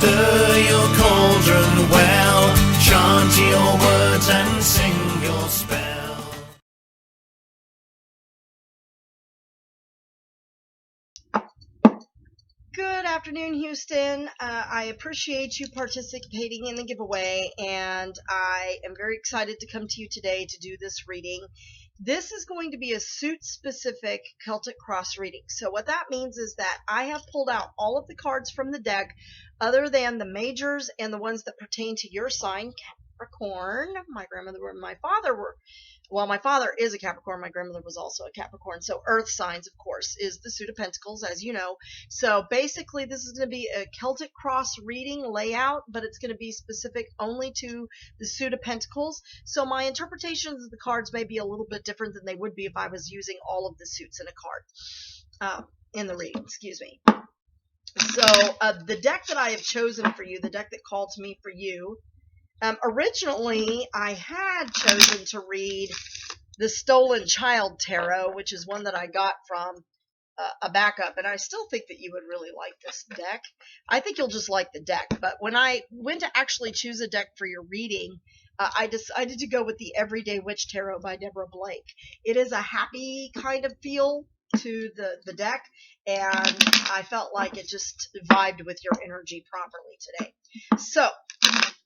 Stir your cauldron well, chant your words and sing your spell. Good afternoon, Houston. I appreciate you participating in the giveaway, and I am very excited to come to you today to do this reading. This is going to be a suit-specific Celtic Cross reading. So what that means is that I have pulled out all of the cards from the deck other than the majors and the ones that pertain to your sign, Capricorn. My grandmother and my father were, well, my father is a Capricorn. My grandmother was also a Capricorn. So earth signs, of course, is the suit of pentacles, as you know. So basically, this is going to be a Celtic Cross reading layout, but it's going to be specific only to the suit of pentacles. So my interpretations of the cards may be a little bit different than they would be if I was using all of the suits in a card, in the reading, excuse me. So the deck that I have chosen for you, the deck that called to me for you, originally I had chosen to read the Stolen Child Tarot, which is one that I got from a backup, and I still think that you would really like this deck. I think you'll just like the deck, but when I went to actually choose a deck for your reading, I decided to go with the Everyday Witch Tarot by Deborah Blake. It is a happy kind of feel to the deck, and I felt like it just vibed with your energy properly today. So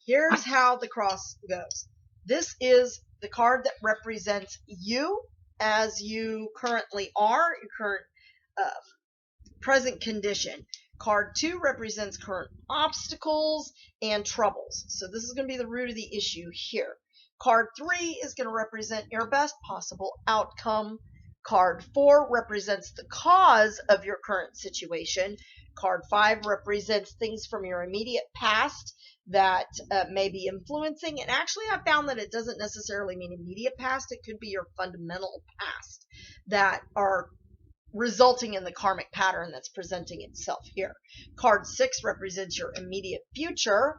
here's how the cross goes. This is the card that represents you as you currently are, your current present condition. Card 2 represents current obstacles and troubles. So this is going to be the root of the issue here. Card 3 is going to represent your best possible outcome. Card 4 represents the cause of your current situation. Card 5 represents things from your immediate past that may be influencing. And actually, I found that it doesn't necessarily mean immediate past. It could be your fundamental past that are resulting in the karmic pattern that's presenting itself here. Card 6 represents your immediate future.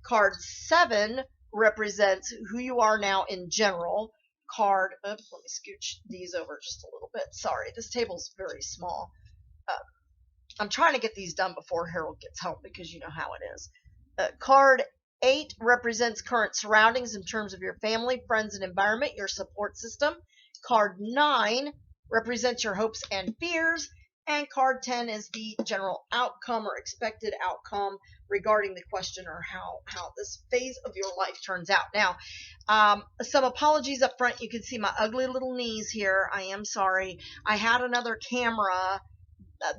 Card 7 represents who you are now in general. Card, let me scooch these over just a little bit. Sorry, this table's very small. I'm trying to get these done before Harold gets home because you know how it is. Card 8 represents current surroundings in terms of your family, friends, and environment, your support system. Card 9 represents your hopes and fears. And card 10 is the general outcome or expected outcome regarding the question or how this phase of your life turns out. Now, some apologies up front. You can see my ugly little knees here. I am sorry. I had another camera.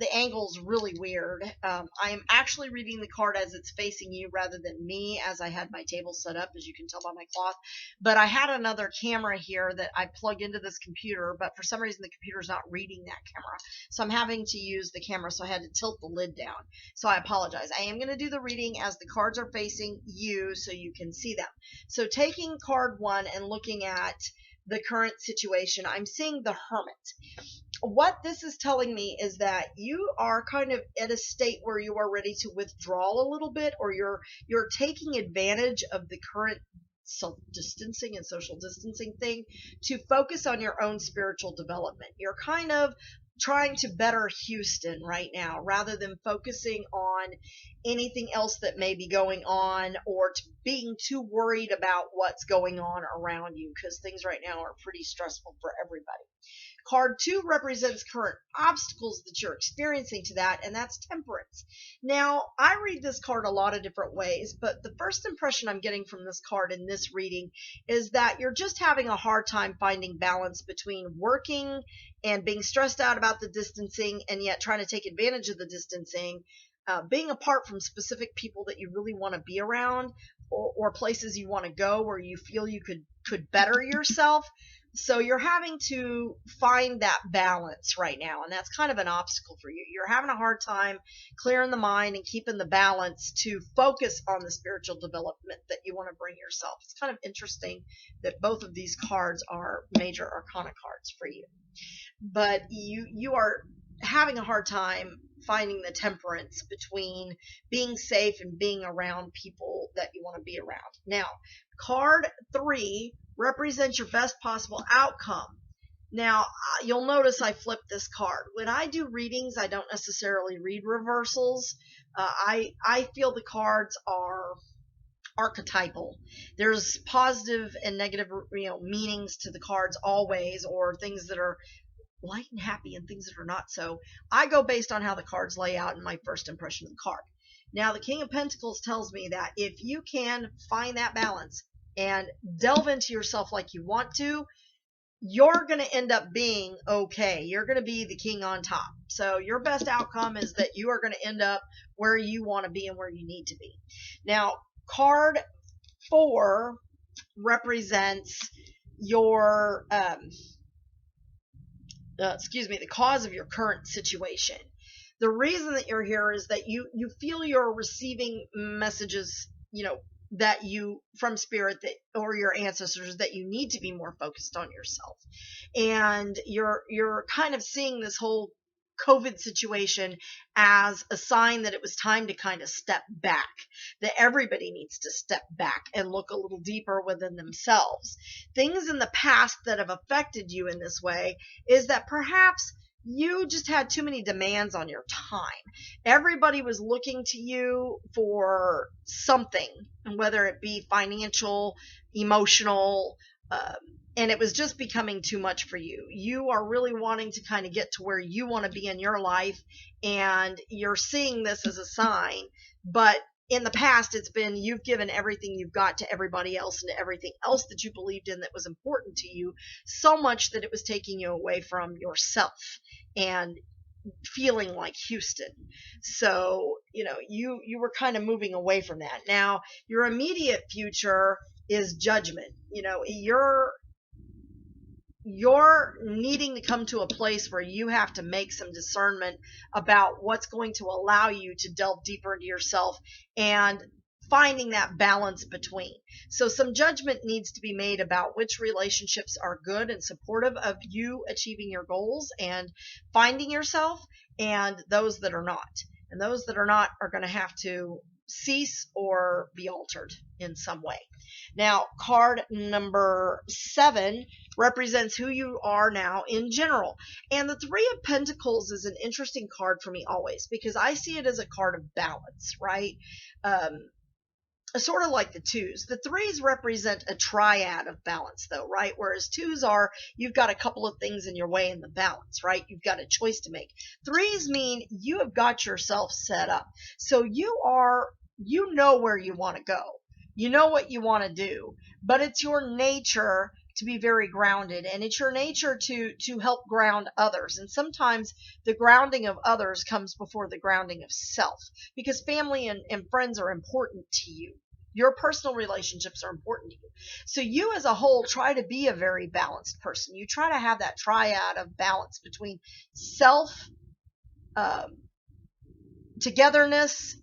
The angle's really weird. I am actually reading the card as it's facing you rather than me, as I had my table set up, as you can tell by my cloth. But I had another camera here that I plug into this computer, but for some reason the computer's not reading that camera. So I'm having to use the camera, so I had to tilt the lid down. So I apologize. I am going to do the reading as the cards are facing you so you can see them. So taking card 1 and looking at the current situation, I'm seeing the Hermit. What this is telling me is that you are kind of at a state where you are ready to withdraw a little bit, or you're taking advantage of the current self-distancing and social distancing thing to focus on your own spiritual development. You're kind of trying to better Houston right now rather than focusing on anything else that may be going on or being too worried about what's going on around you, because things right now are pretty stressful for everybody. Card 2 represents current obstacles that you're experiencing to that, and that's Temperance. Now, I read this card a lot of different ways, but the first impression I'm getting from this card in this reading is that you're just having a hard time finding balance between working and being stressed out about the distancing and yet trying to take advantage of the distancing, being apart from specific people that you really want to be around, or places you want to go where you feel you could better yourself. So you're having to find that balance right now, and that's kind of an obstacle for you. You're having a hard time clearing the mind and keeping the balance to focus on the spiritual development that you want to bring yourself. It's kind of interesting that both of these cards are major arcana cards for you. But you are having a hard time finding the temperance between being safe and being around people that you want to be around. Now, card 3 represents your best possible outcome. Now, you'll notice I flipped this card. When I do readings, I don't necessarily read reversals. I feel the cards are archetypal. There's positive and negative, meanings to the cards always, or things that are light and happy and things that are not so. I go based on how the cards lay out in my first impression of the card. Now, the King of Pentacles tells me that if you can find that balance and delve into yourself like you want to, you're going to end up being okay. You're going to be the king on top. So your best outcome is that you are going to end up where you want to be and where you need to be. Now, card 4 represents your, the cause of your current situation. The reason that you're here is that you feel you're receiving messages, that you from spirit that or your ancestors that you need to be more focused on yourself, and you're kind of seeing this whole COVID situation as a sign that it was time to kind of step back, that everybody needs to step back and look a little deeper within themselves. Things in the past that have affected you in this way is that perhaps you just had too many demands on your time. Everybody was looking to you for something, whether it be financial, emotional, and it was just becoming too much for you. You are really wanting to kind of get to where you want to be in your life, and you're seeing this as a sign. But in the past, it's been you've given everything you've got to everybody else and to everything else that you believed in that was important to you, so much that it was taking you away from yourself and feeling like Houston. So, you were kind of moving away from that. Now, your immediate future is judgment. You're needing to come to a place where you have to make some discernment about what's going to allow you to delve deeper into yourself and finding that balance between. So some judgment needs to be made about which relationships are good and supportive of you achieving your goals and finding yourself, and those that are not. And those that are not are going to have to cease or be altered in some way. Now, card number 7 represents who you are now in general. And the 3 of Pentacles is an interesting card for me always, because I see it as a card of balance, right? Sort of like the 2s. The 3s represent a triad of balance, though, right? Whereas 2s are, you've got a couple of things in your way in the balance, right? You've got a choice to make. 3s mean you have got yourself set up. So you know where you want to go. You know what you want to do, but it's your nature to be very grounded, and it's your nature to help ground others. And sometimes the grounding of others comes before the grounding of self, because family and friends are important to you. Your personal relationships are important to you. So you as a whole try to be a very balanced person. You try to have that triad of balance between self, togetherness,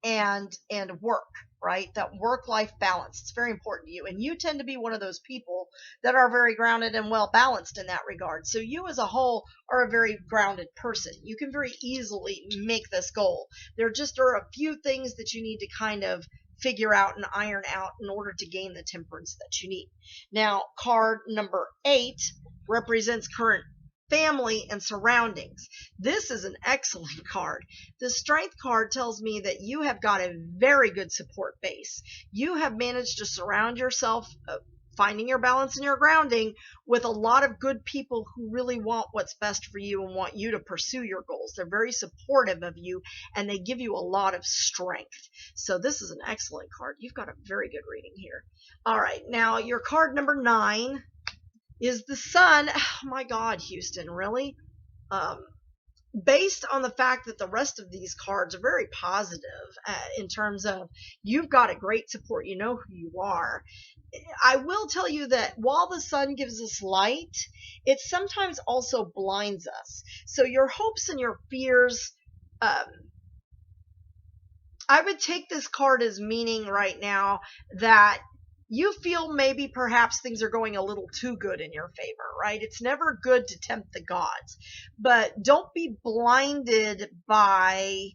and work, right? That work-life balance. It's very important to you. And you tend to be one of those people that are very grounded and well-balanced in that regard. So you as a whole are a very grounded person. You can very easily make this goal. There just are a few things that you need to kind of figure out and iron out in order to gain the temperance that you need. Now, card number 8 represents current family and surroundings. This is an excellent card. The Strength card tells me that you have got a very good support base. You have managed to surround yourself, finding your balance and your grounding, with a lot of good people who really want what's best for you and want you to pursue your goals. They're very supportive of you, and they give you a lot of strength. So this is an excellent card. You've got a very good reading here. All right, now your card number 9 is the Sun. Oh my God, Houston, really? Based on the fact that the rest of these cards are very positive in terms of you've got a great support, you know who you are. I will tell you that while the Sun gives us light, it sometimes also blinds us. So your hopes and your fears, I would take this card as meaning right now that you feel maybe perhaps things are going a little too good in your favor, right? It's never good to tempt the gods, but don't be blinded by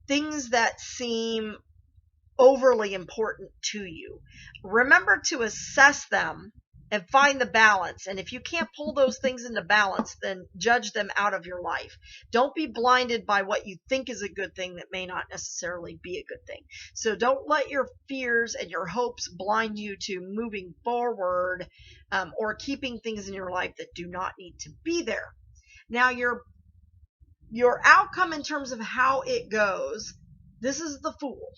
things that seem overly important to you. Remember to assess them and find the balance. And if you can't pull those things into balance, then judge them out of your life. Don't be blinded by what you think is a good thing that may not necessarily be a good thing. So don't let your fears and your hopes blind you to moving forward, or keeping things in your life that do not need to be there. Now, your outcome in terms of how it goes, this is the Fool.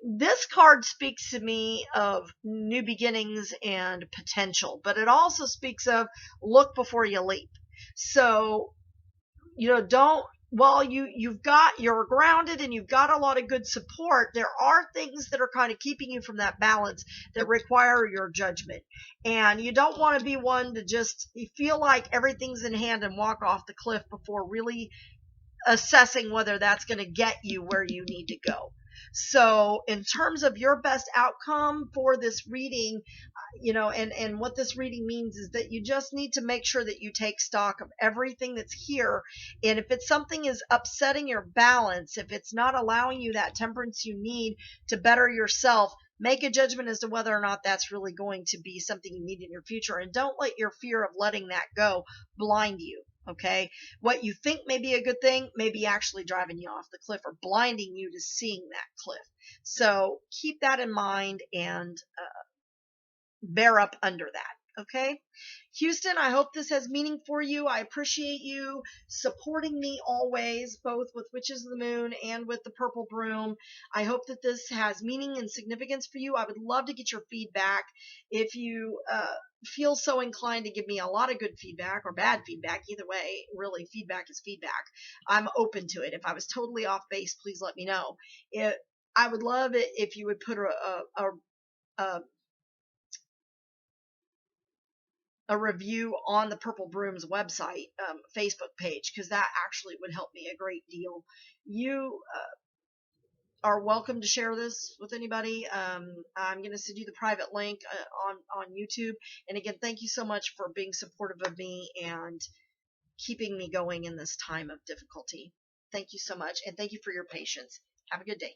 This card speaks to me of new beginnings and potential, but it also speaks of look before you leap. So, don't, while you're grounded and you've got a lot of good support, there are things that are kind of keeping you from that balance that require your judgment. And you don't want to be one to just feel like everything's in hand and walk off the cliff before really assessing whether that's going to get you where you need to go. So in terms of your best outcome for this reading, and what this reading means is that you just need to make sure that you take stock of everything that's here. And if it's something is upsetting your balance, if it's not allowing you that temperance you need to better yourself, make a judgment as to whether or not that's really going to be something you need in your future. And don't let your fear of letting that go blind you. Okay, what you think may be a good thing may be actually driving you off the cliff or blinding you to seeing that cliff. So keep that in mind and bear up under that. Okay, Houston, I hope this has meaning for you. I appreciate you supporting me always, both with Witches of the Moon and with the Purple Broom. I hope that this has meaning and significance for you. I would love to get your feedback. If you feel so inclined to give me a lot of good feedback or bad feedback, either way, really, feedback is feedback. I'm open to it. If I was totally off base, please let me know. I would love it if you would put a review on the Purple Broom's website, Facebook page, because that actually would help me a great deal. You are welcome to share this with anybody. I'm going to send you the private link on YouTube. And again, thank you so much for being supportive of me and keeping me going in this time of difficulty. Thank you so much, and thank you for your patience. Have a good day.